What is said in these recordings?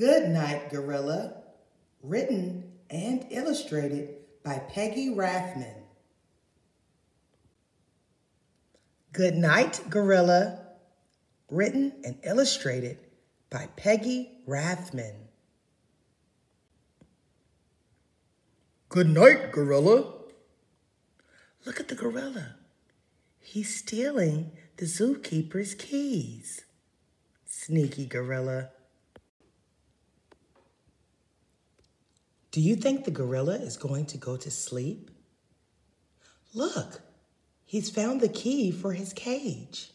Good Night, Gorilla, written and illustrated by Peggy Rathman. Good Night, Gorilla, written and illustrated by Peggy Rathman. Good night, Gorilla. Look at the gorilla. He's stealing the zookeeper's keys. Sneaky gorilla. Do you think the gorilla is going to go to sleep? Look, he's found the key for his cage.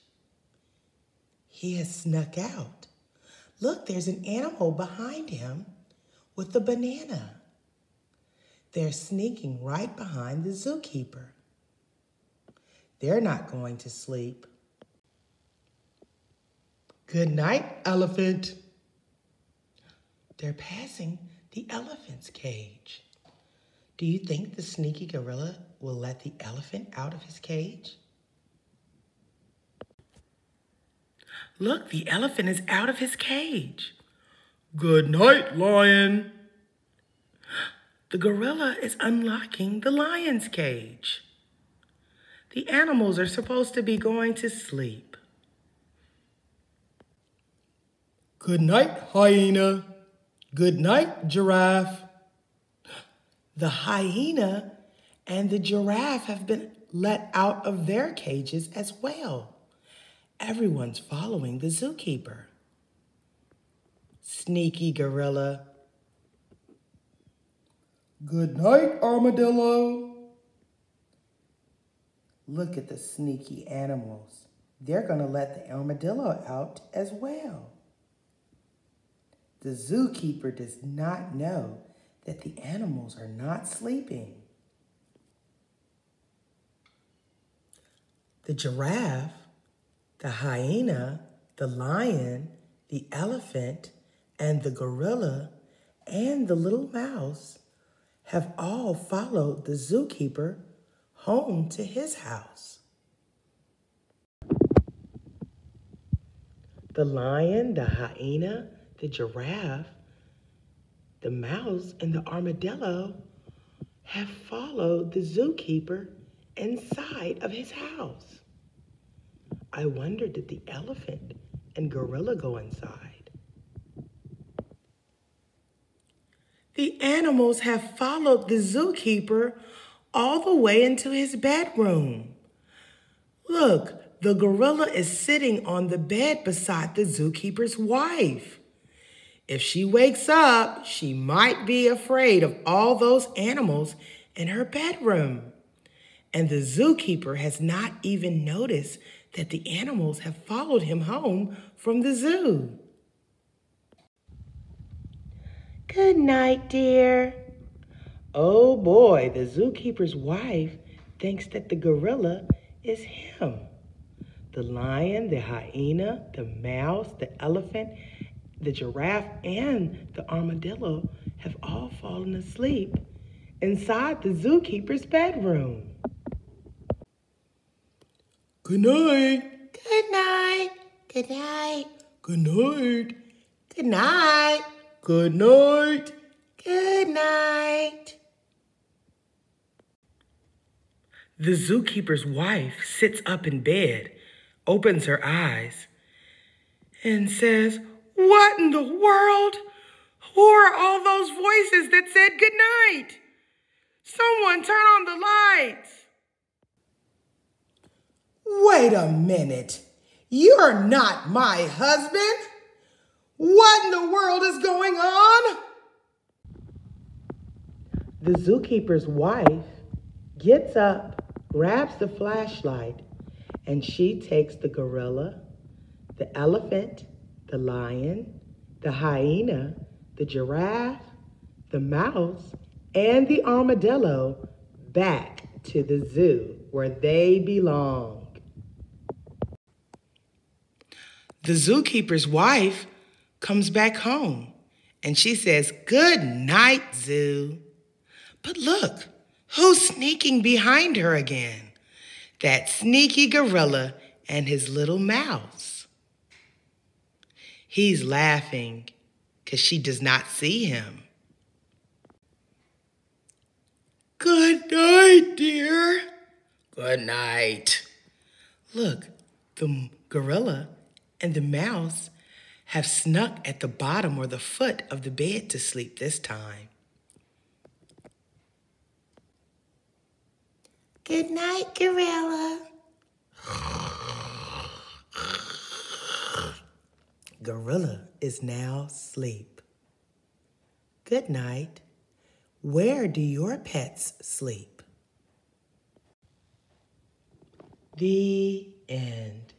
He has snuck out. Look, there's an animal behind him with a banana. They're sneaking right behind the zookeeper. They're not going to sleep. Good night, elephant. They're passing the elephant's cage. Do you think the sneaky gorilla will let the elephant out of his cage? Look, the elephant is out of his cage. Good night, lion. The gorilla is unlocking the lion's cage. The animals are supposed to be going to sleep. Good night, hyena. Good night, giraffe. The hyena and the giraffe have been let out of their cages as well. Everyone's following the zookeeper. Sneaky gorilla. Good night, armadillo. Look at the sneaky animals. They're going to let the armadillo out as well. The zookeeper does not know that the animals are not sleeping. The giraffe, the hyena, the lion, the elephant, and the gorilla, and the little mouse have all followed the zookeeper home to his house. The lion, the hyena, the giraffe, the mouse, and the armadillo have followed the zookeeper inside of his house. I wonder, did the elephant and gorilla go inside? The animals have followed the zookeeper all the way into his bedroom. Look, the gorilla is sitting on the bed beside the zookeeper's wife. If she wakes up, she might be afraid of all those animals in her bedroom. And the zookeeper has not even noticed that the animals have followed him home from the zoo. Good night, dear. Oh boy, the zookeeper's wife thinks that the gorilla is him. The lion, the hyena, the mouse, the elephant, the giraffe, and the armadillo have all fallen asleep inside the zookeeper's bedroom. Good night. Good night. Good night. Good night. Good night. Good night. Good night. The zookeeper's wife sits up in bed, opens her eyes, and says, "What in the world? Who are all those voices that said good night? Someone turn on the lights." Wait a minute. You're not my husband. What in the world is going on? The zookeeper's wife gets up, grabs the flashlight, and she takes the gorilla, the elephant, the lion, the hyena, the giraffe, the mouse, and the armadillo back to the zoo where they belong. The zookeeper's wife comes back home and she says, "Good night, zoo." But look, who's sneaking behind her again? That sneaky gorilla and his little mouse. He's laughing because she does not see him. Good night, dear. Good night. Look, the gorilla and the mouse have snuck at the bottom or the foot of the bed to sleep this time. Good night, gorilla. Gorilla is now asleep. Good night. Where do your pets sleep? The end.